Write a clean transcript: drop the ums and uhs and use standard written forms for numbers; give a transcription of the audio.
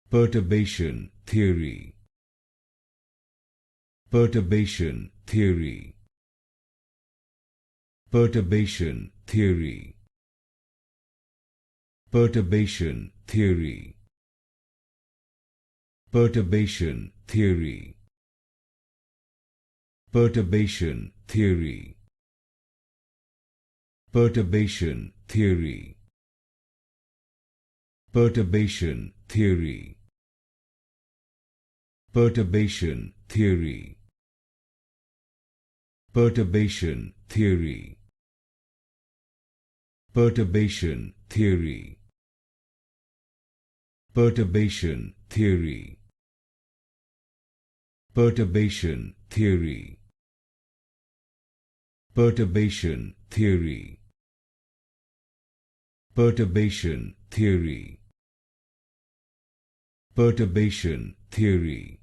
Perturbation Theory. Perturbation Theory. Perturbation Theory. Perturbation Theory. Perturbation Theory. Perturbation Theory. Perturbation Theory. Perturbation Theory. Perturbation Theory. Perturbation Theory. Perturbation Theory. Perturbation Theory. Perturbation Theory. Perturbation Theory. Perturbation Theory. Perturbation Theory.